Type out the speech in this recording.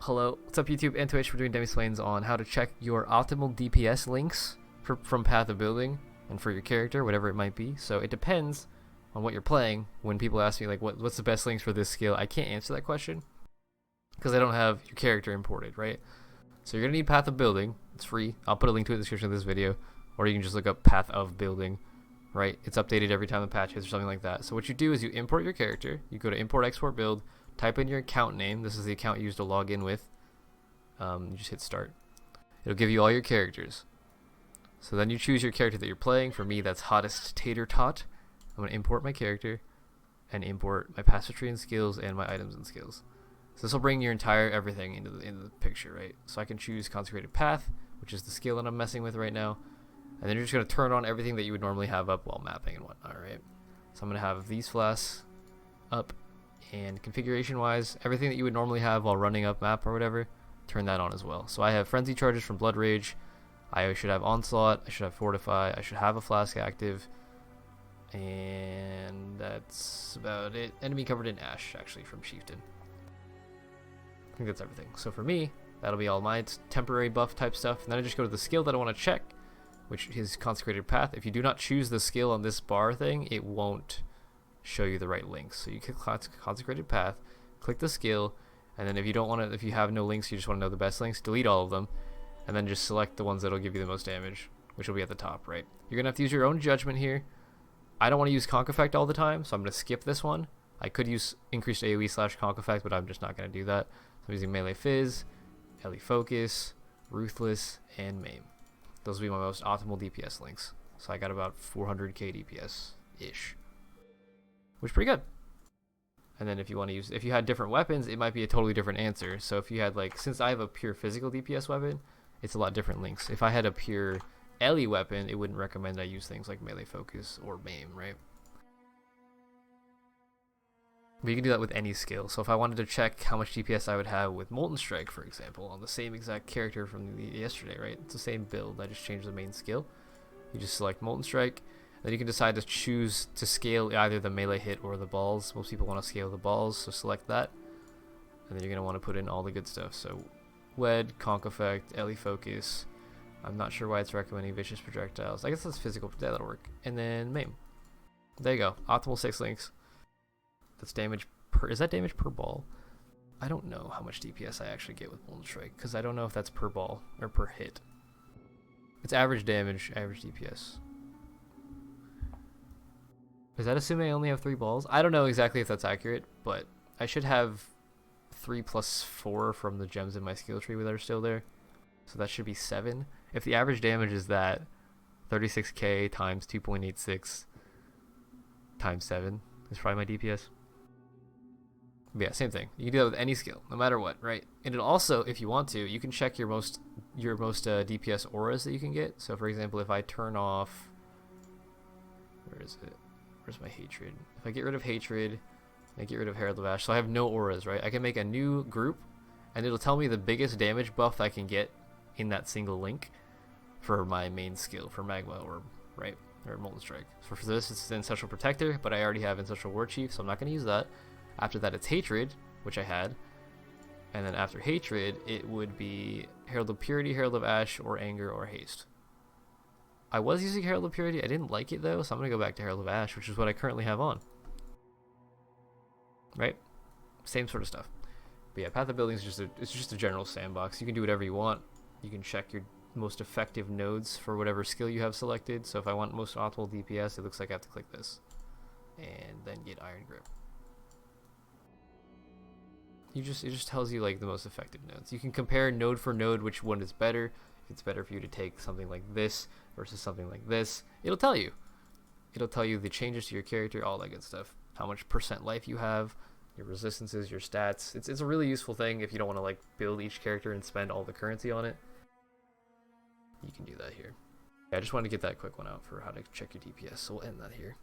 Hello, what's up YouTube and Twitch? We're doing Demi Splains on how to check your optimal DPS links from Path of Building and for your character, whatever it might be. So it depends on what you're playing. When people ask me like what's the best links for this skill, I can't answer that question because I don't have your character imported, right? So you're gonna need Path of Building. It's free. I'll put a link to it in the description of this video, or you can just look up Path of Building, right? It's updated every time the patch hits or something like that. So what you do is you import your character. You go to import, export, build. Type in your account name. This is the account you use to log in with. You just hit start. It'll give you all your characters. So then you choose your character that you're playing. For me, that's Hottest Tater Tot. I'm going to import my character and import my passive tree and skills and my items and skills. So this will bring your entire everything into the picture, right? So I can choose Consecrated Path, which is the skill that I'm messing with right now. And then you're just going to turn on everything that you would normally have up while mapping and whatnot, right? So I'm going to have these flasks up. And configuration wise, everything that you would normally have while running up map or whatever, turn that on as well. So I have frenzy charges from Blood Rage, I should have onslaught, I should have fortify, I should have a flask active, and that's about it. Enemy covered in ash actually from Chieftain. I think that's everything. So for me, that'll be all my temporary buff type stuff, and then I just go to the skill that I want to check, which is Consecrated Path. If you do not choose the skill on this bar thing, it won't show you the right links. So you click Consecrated Path, click the skill, and then if you don't want to, if you have no links, you just want to know the best links, delete all of them, and then just select the ones that'll give you the most damage, which will be at the top, right? You're gonna have to use your own judgment here. I don't want to use Conk Effect all the time, so I'm gonna skip this one. I could use increased AoE / Conk Effect, but I'm just not gonna do that. So I'm using Melee Fizz, Ellie Focus, Ruthless, and Maim. Those will be my most optimal DPS links. So I got about 400k DPS ish, which is pretty good. And then if you want to use, if you had different weapons, it might be a totally different answer. So if you had like, since I have a pure physical DPS weapon, it's a lot different links. If I had a pure Ellie weapon, it wouldn't recommend I use things like Melee Focus or Maim, right? But you can do that with any skill. So if I wanted to check how much DPS I would have with Molten Strike, for example, on the same exact character from yesterday, right? It's the same build, I just changed the main skill. You just select Molten Strike. Then you can decide to choose to scale either the melee hit or the balls. Most people want to scale the balls, so select that. And then you're going to want to put in all the good stuff. So Wed, Conk Effect, Ellie Focus. I'm not sure why it's recommending Vicious Projectiles. I guess that's physical, that'll work. And then Maim. There you go. Optimal 6 links. That's damage per, is that damage per ball? I don't know how much DPS I actually get with Molten Strike, because I don't know if that's per ball or per hit. It's average damage, average DPS. Is that assuming I only have 3 balls? I don't know exactly if that's accurate, but I should have 3 plus 4 from the gems in my skill tree that are still there. So that should be 7. If the average damage is that, 36k times 2.86 times 7 is probably my DPS. But yeah, same thing. You can do that with any skill, no matter what, right? And it also, if you want to, you can check your most DPS auras that you can get. So for example, if I turn off, where is it? Where's my hatred? If I get rid of hatred, I get rid of Herald of Ash, so I have no auras, right? I can make a new group, and it'll tell me the biggest damage buff I can get in that single link for my main skill, for Magma Orb, right? Or Molten Strike. So for this, it's Ancestral Protector, but I already have Ancestral War Chief, so I'm not going to use that. After that, it's Hatred, which I had. And then after Hatred, it would be Herald of Purity, Herald of Ash, or Anger, or Haste. I was using Herald of Purity, I didn't like it though, so I'm going to go back to Herald of Ash, which is what I currently have on. Right? Same sort of stuff. But yeah, Path of Building is just a general sandbox. You can do whatever you want. You can check your most effective nodes for whatever skill you have selected. So if I want most optimal DPS, it looks like I have to click this. And then get Iron Grip. It just tells you like the most effective nodes. You can compare node for node which one is better. If it's better for you to take something like this versus something like this, it'll tell you. It'll tell you the changes to your character, all that good stuff. How much % life you have, your resistances, your stats. It's a really useful thing if you don't want to like build each character and spend all the currency on it. You can do that here. Yeah, I just wanted to get that quick one out for how to check your DPS, so we'll end that here.